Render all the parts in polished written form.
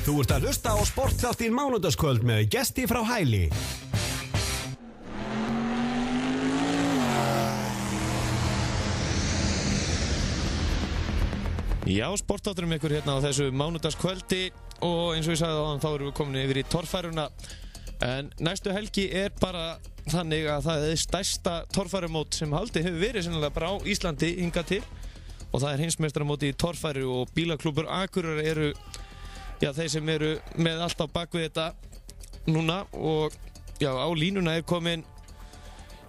Þú ert að hlusta á Sportþáttinn mánudagskvöld með gesti frá Hæli. Já, Sportþátturinn ykkur hérna á þessu mánudagskvöldi og eins og ég sagði áðan þá erum við komin yfir í torfæruna. En næstu helgi bara þannig að það stærsta torfærumót sem haldið hefur verið sennilega bara á Íslandi hingað til og það heimsmeistaramóti í torfæru og bílaklúbbur Akureyrar eru þeir sem eru með allt á bakvið þetta núna og á línuna komin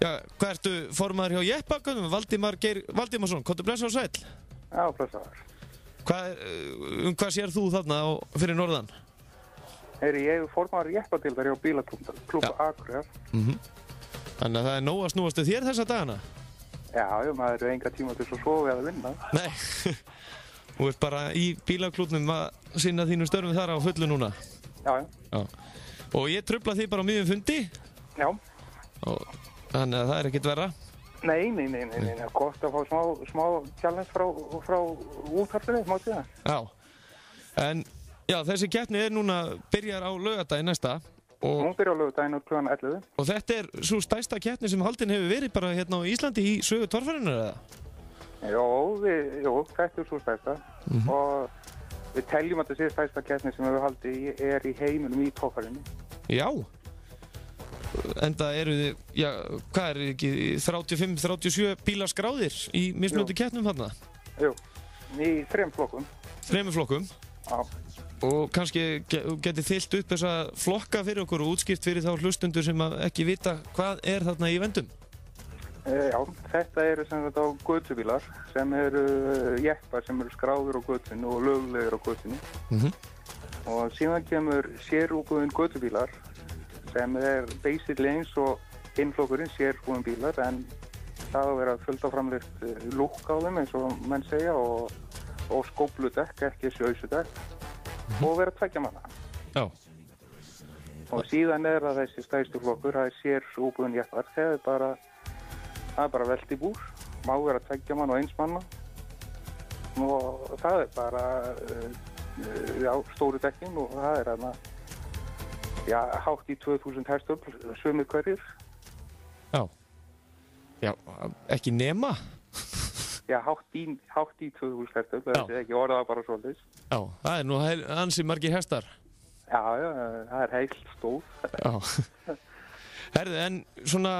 hvað ertu formaður hjá Jeppa? Valdimar Geir Valdimarsson, komdu blessa og sæll. Já, blessaður. Hvað sér þú þarna fyrir norðan? Ég er formaður Jeppadeildar hjá bílaklúbb Akureyrar. Þannig að það nóg að snúastu þér þessa dagana? Já, maður eru enga tíma til að sofa eða vinna. Nei, þú ert bara í bílaklúbbnum að sinna þínum störfum þar á fullu núna? Já. Og ég trufla þig bara á miðjum fundi? Já. Þannig að það er ekkert verra? Nei, gott að fá smá challenge frá útvarpinu, má segja. Já, en þessi keppni núna byrjar á laugardaginn næsta. Hún byrjar á laugardaginn kl. 11. Og þetta er svo stærsta keppni sem haldin hefur verið bara hérna á Íslandi í sögu torfærunnar, eða? Jó, þetta er svo stærsta. Og við teljum að þetta sé stærsta keppni sem við haldið í heiminum í torfærunni. Já. Enda eru þið, hvað er ekki 35-37 bílar skráðir í mismunandi keppnum þarna? Jú, í 3 flokkum. 3 flokkum? Já. Og kannski getið þyllt upp þessa flokka fyrir okkur og útskýrt fyrir þá hlustundur sem ekki vita hvað er þarna í vendum? Já, þetta eru sem þetta á götubílar sem eru jeppar sem eru skráður á götunu og löglegir á götunu. Og síðan kemur sérútbúin götubílar sem basically eins og innflokkurinn sérútbúin bílar en það að vera fullt á framleitt lúk á þeim eins og menn segja og skópludekk, ekki sjöysudekk. Og vera 2 manna. Já. Og síðan það þessi stærstu flokkur, það sérútbúin jeppar. Það er bara veltibúr, má vera 2 manna og 1 manna. Og það er bara stóru dekkin og það er hátt í 2000 hestöfl, sumir hverjir. Já, ekki nema? Já, hátt í 2000 hestöfl, það er ekki orðað bara svolítið. Já, það er nú ansi margir hestar. Já, það er heilt stór. Já. Herðu, en svona,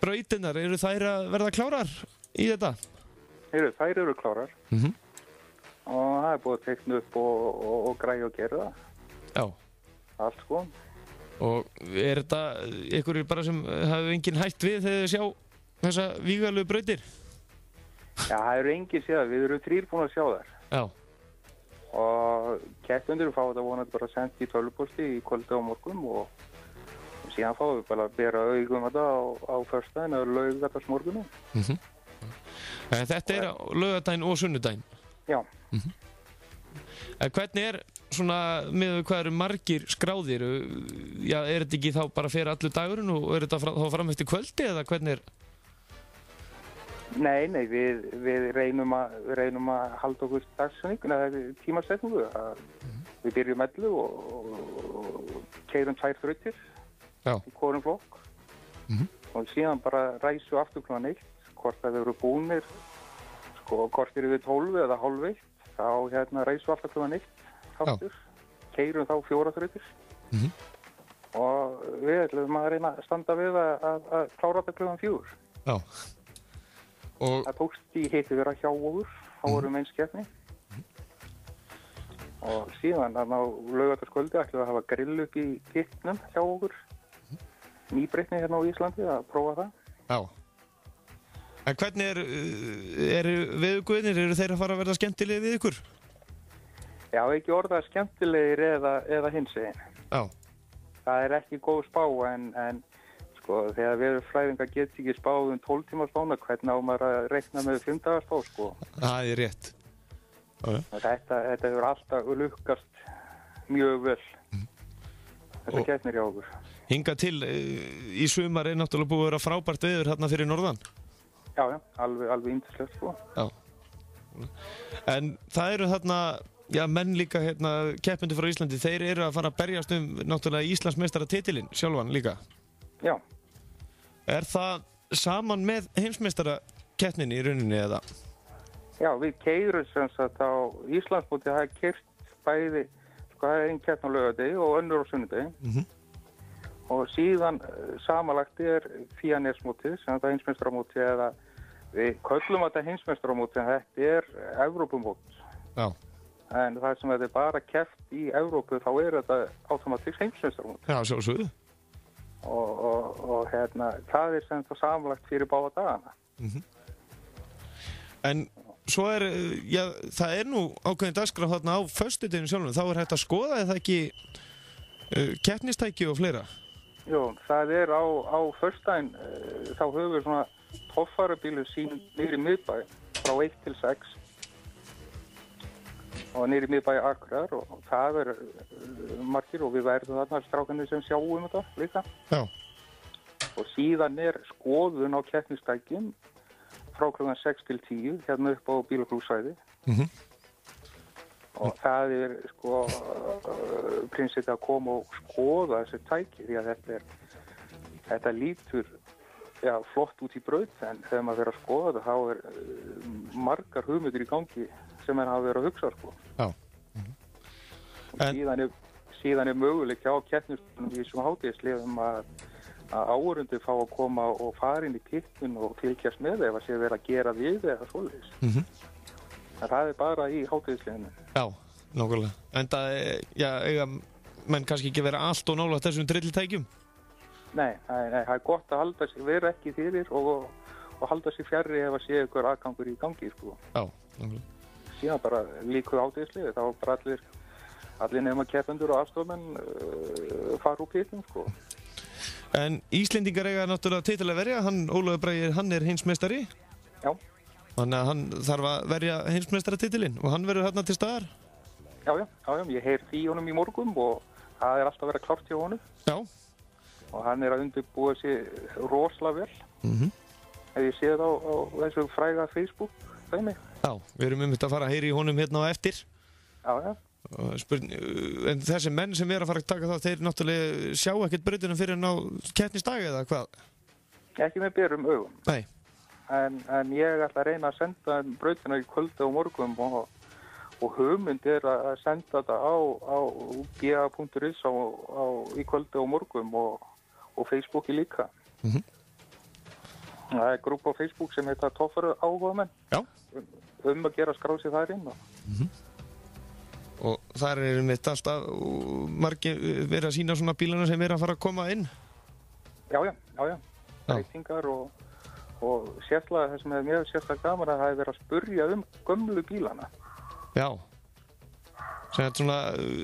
brautirnar, eru þær að verða klárar í þetta? Þær eru klárar. Og það er búið að teikna upp og græja og gera það. Já. Allt sko. Og er þetta einhverjir bara sem hafa engin hætt við þegar þið sjá þessa vígalegu brautir? Já, það eru engin séð, við erum 3 búin að sjá þær. Já. Og keppendur fá þetta vonandi bara sendt í tölvupósti í kvöldi á morgun og síðan fáum við bara að bera augum þetta á föstudaginn eða laugardagsmorgunum. Þetta er á laugardaginn og sunnudaginn? Já. En hvernig svona með hvað eru margir skráðir? Er þetta ekki þá bara fyrir allur dagurinn og er þetta þá fram eftir kvöldi eða hvernig Nei, við reynum að halda okkur dagsefning, tímasetningu. Við byrjum 11 og keyrum 2 þrautir í hvorum flokk. Og síðan bara ræsum aftur kl. 1, hvort það eru búnir, hvort eru við 12 eða hálf 1, þá ræsum alltaf kl. 1 aftur, keyrum þá 4 þrautir. Og við ætlum að reyna að standa við að klára þetta kl. 4. Já. Það tókst í hitti vera hjá okkur, þá vorum eins keppni. Og síðan á laugardagskvöldi ætlum við að hafa grill upp í hittnum hjá okkur. Nýbreytni hérna á Íslandi að prófa það. Já. En hvernig eru veðurguðirnir, eru þeir að fara að verða skemmtilegir við ykkur? Já, ekki orðað skemmtilegir eða hinsegin. Já. Það er ekki góð spá en þegar veðurfræðingar geta ekki spáð 12 tíma spána, hvernig á maður að reikna með 5 daga spá, Það er rétt. Þetta hefur alltaf lukkast mjög vel. Þetta keppnir hjá okkur. Hingað til í sumar náttúrulega búið að vera frábært veður hérna fyrir norðan? Já, alveg yndislegt, Já. En það eru þarna menn líka hérna, keppendur frá Íslandi, þeir eru að fara að berjast náttúrulega Íslandsmeistaratitilinn sjálfan líka. Já. Er það saman með heimsmeistarakeppninni í rauninni eða? Já, við keyrum sem sagt á Íslandsmótið, það keyrt bæði, það einn keppni á laugardegi og önnur á sunnudegi. Og síðan samanlagt Fíanesmótið, sem þetta heimsmeistaramótið, eða við köllum þetta heimsmeistaramótið, en þetta Evrópumót. Já. En það sem þetta bara keppt í Evrópu, þá þetta automatískt heimsmeistaramót. Já, sjálfsögðu. Og hérna, það sem það samanlagt fyrir báða dagana. En svo það nú ákveðin dagskrá þarna á föstudaginn sjálfum, þá hægt að skoða eða ekki keppnistæki og fleira? Jú, það á föstudaginn, þá höfum við svona torfærubílu sín niður í miðbæ frá 1 til 6 og niður í miðbæ Akureyrar og það margir og við verðum þarna strákarnir sem sjáum þetta líka. Já. Og síðan skoðun á keppnistækjum frá klukkan 6 til 10 hérna upp á bílaklúsvæði. Og það sko prinsipið að koma og skoða þessi tæki því að þetta lítur flott út í braut en þegar maður fer að skoða þetta þá margar hugmyndir í gangi sem hafa verið að hugsa sko. Já. Og síðan möguleik á keppnistunum í þessum hátíðisliðum að áhorfendur fá að koma og fara inn í pittun og fylgjast með ef að sé verið að gera við eða svoleiðis. En það bara í hátíðisliðinu. Já, nákvæmlega. En það eiga menn kannski ekki vera allt og nálægt þessum drilltækjum? Nei, það gott að halda sig, vera ekki fyrir og halda sig fjarri ef að sé ykkur aðgangur í gangi, sko. Já, nákvæmlega. Síðan bara líkuð hátíðisliði, þá bara allir nema keppendur og aðstofmenn fara úr pittum, sko. En Íslendingar eiga náttúrulega titil að verja, Ólafur Bragi, hann heimsmeistari. Já. Þannig að hann þarf að verja heimsmeistaratitilinn og hann verður hérna til staðar. Já, ég heyrði í honum í morgun og það alltaf að vera klárt hjá honum. Já. Og hann að undirbúa sig rosalega vel. Ef ég sé það á þessu fræga Facebook dæmi. Já, við erum að fara að heyra í honum hérna á eftir. Já. En þessi menn sem að fara að taka það, þeir náttúrulega sjá ekkert brautina fyrir ná keppnisdag eða hvað? Ekki með berum augum. Nei. En ég ætla að reyna að senda brautina í kvöldi og morgun og hugmynd að senda þetta á ga.is í kvöldi og morgun og Facebooki líka. Það grúp á Facebook sem heitir Torfæru áhugamenn. Já. Að gera skráð sig þar inn. Og þar mitt alltaf margir verið að sína svona bílana sem að fara að koma inn? Já. Reytingar og sérlega það sem mér sérlega gaman að það verið að spurja gömlu bílana. Já.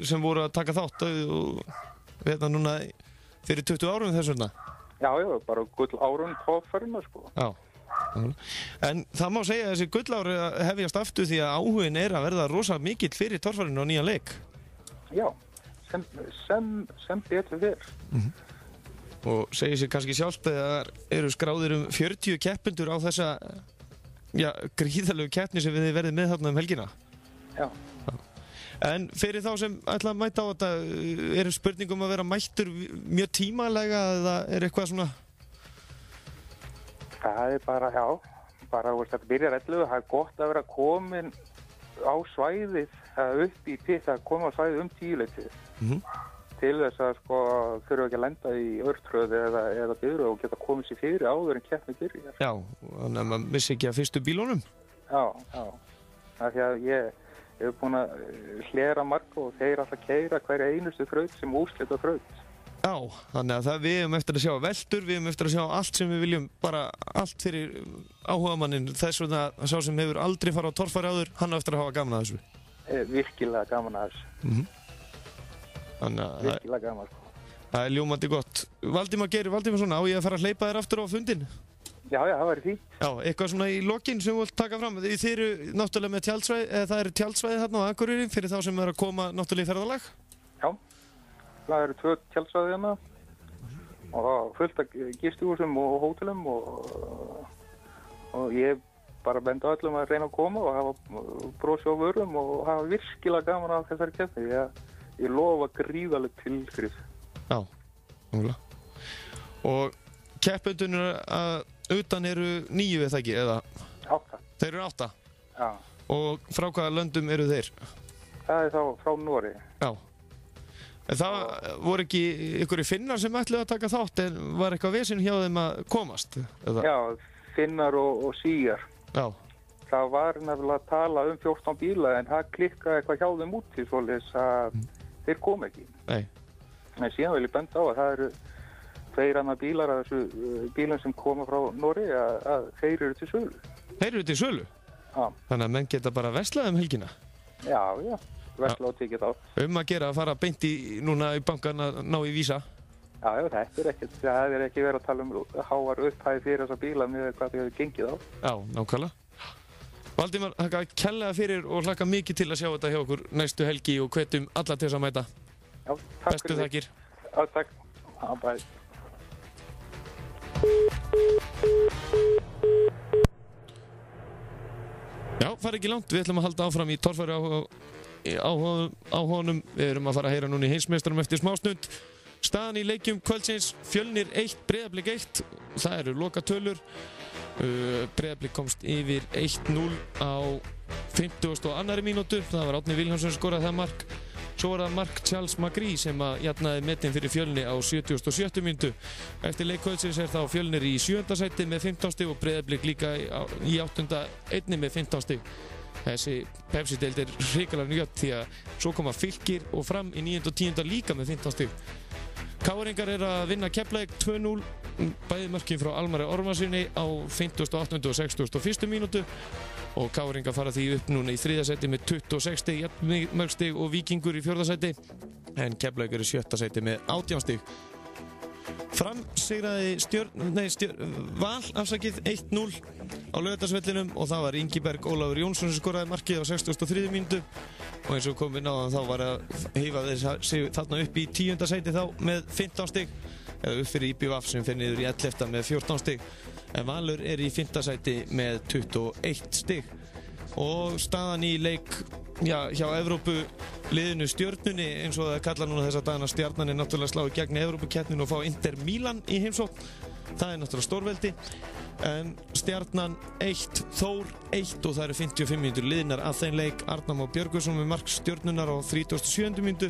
Sem voru að taka þátt og núna fyrir 20 árum þess vegna? Já, bara gull árun Torfæruna, sko. Já. En það má segja að þessi gullári hefjast aftur því að áhugin að verða rosa mikill fyrir Torfæruna og nýjan leik. Já, sem betur fyrr. Og segir sér kannski sjálft að það eru skráðir 40 keppendur á þessa gríðarlegu keppni sem við verðum með þarna helgina. Já. En fyrir þá sem ætla að mæta á þetta, spurningum að vera mættur mjög tímalega eða eitthvað svona? Það bara, þetta byrjar 11, það gott að vera komin á svæðið, upp í pitt, að koma á svæðið 10-leytið. Til þess að þurfa ekki að lenda í örtröð eða byrju og geta komið sér fyrir áður en keppni byrjar. Já, þannig að maður missi ekki að fyrstu bílunum? Já. Það því að ég hef búin að hlera marga og þeir alltaf keyra hverja einustu þraut sem úrslita þraut. Já, þannig að við hefum eftir að sjá veltur, við hefum eftir að sjá allt sem við viljum, bara allt fyrir áhugamannin. Þess vegna að sá sem hefur aldrei farið á Torfæru áður, hann á eftir að hafa gaman að þessu. Virkilega gaman að þessu. Virkilega gaman. Það ljómandi gott. Valdimar Geir Valdimarsson, á ég að fara að hleypa þér aftur á fundin? Já, það væri fínt. Já, eitthvað svona í lokin sem við vilt taka fram. Þið eru náttúrulega með tjaldsvæði, það eru tjaldsvæði þarna á Akureyri fyrir þá sem að koma náttúrulega í ferðalag? Já, það eru 2 tjaldsvæði hérna og fullt af gistihúsum og hótelum og ég bara benda öllum að reyna að koma og hafa brosi á vörum og hafa virkilega gaman af þessari keppni. Ég lofa gríðarlega tilþrif. Já, nákvæmlega. Og keppendurnir að utan eru 9 eða ekki, eða? 8. Þeir eru 8? Já. Og frá hvaða löndum eru þeir? Það þá frá Noregi. Já. En það voru ekki einhverju finnar sem ætluðu að taka þátt, en var eitthvað vesinn hjá þeim að komast? Eða? Já, finnar og svíjar. Já. Það var nefnilega að tala 14 bíla en það klikkaði eitthvað hjá þeim út til svoleiðis að þeir kom ekki. Nei. En síðan vil ég benda á að það eru 2 annar bílar af þessu bílum sem koma frá Noregi að þeir eru til sölu. Þeir eru til sölu? Já. Þannig að menn geta bara verslað helgina? Já, versla og tikið á. Að gera að fara beint núna í bankan að ná í vísa? Já, það er ekki verið að tala háar upphæði fyrir þessa bíla með hvað þau hefur gengið á. Já, nákvæmlega. Valdimar, þakka kærlega fyrir og hlakka mikið til að sjá þetta hjá okkur næstu helgi og hvetjum alla til þess að mæta. Já, takk. Bestu þakkir. Já, takk. Já, bæ. Já, fara ekki langt. Við ætlum að halda áfram í torfæru á honum. Við erum að fara að heyra núna í heimsmeistarum eftir smástund. Staðan í leikjum kvöldsins: Fjölnir 1, Breiðablik 1. Það eru lokatölur. Breiðablik komst yfir 1-0 á 52. mínútu. Það var Árni Vilhjálmsson sem skoraði það mark. Svo var það mark Charles Magri sem að jafnaði metin fyrir Fjölni á 77. mínútu. Eftir leik kvöldsins er þá Fjölnir í 7. sæti með 15 stig og Breiðablik líka í 8. einni með 15 stig. Þessi Pepsi-deild er hrikalega njöfn því að svo koma Fylkir og Fram í 9. og 10. líka með 15 stig. KR-ingar er að vinna Keflavík 2-0, bæði mörkin frá Almari Ormarssyni á 58. og 61. mínútu og KR-ingar fara því upp núna í 3. sæti með 26 stig, jafnmörg stig og Víkingur í 4. sæti, en Keflavík er í 7. sæti með 18 stig. Fram sigraði Val 1-0 á Laugardalsvellinum og það var Ingiberg Ólafur Jónsson sem skoraði markið á 63. mínútu og eins og komið náðan þá var að heifa sig þarna upp í 10. sæti þá með 15 stig eða upp fyrir IBVF sem fer niður í 11. með 14 stig en Valur er í 5. sæti með 21 stig og staðan í leik hjá Evrópu liðinu Stjörnunni eins og það kalla núna þessa dagana Stjarnan er náttúrulega slá í gegn Evrópukeppninu og fá Inter Milan í heimsókn það er náttúrulega stórveldi en Stjarnan 1, Þór 1 og það eru 55 mínútur liðnar að þeim leik Arnar Már Björgvinsson með mark Stjörnunnar á 37. mínútu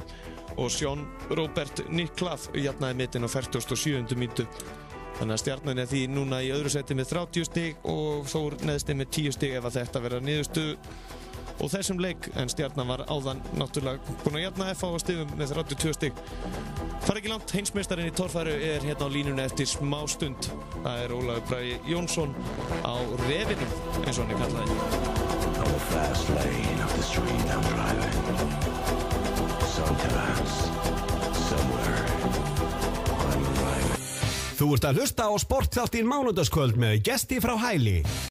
og Sjón Róbert Niklaf jafnaði metin á 47. mínútu þannig að Stjarnan er því núna í öðru sæti með 30 stig og Þór neðsti með 10 stig ef að þetta verða niðurstöðu og þessum leik en Stjarnan var áðan náttúrulega búin að jafna FH á stigum með 32 stig. Fara ekki langt, heimsmeistarinn í torfæru er hérna á línunni eftir smá stund. Það er Ólafur Bragi Jónsson á refinum eins og hann er kallaði. On the fast lane of the street I'm driving. Sometimes, somewhere, I'm arriving. Þú ert að hlusta á sportþáttinn Mánudagskvöld með gesti frá Hæli.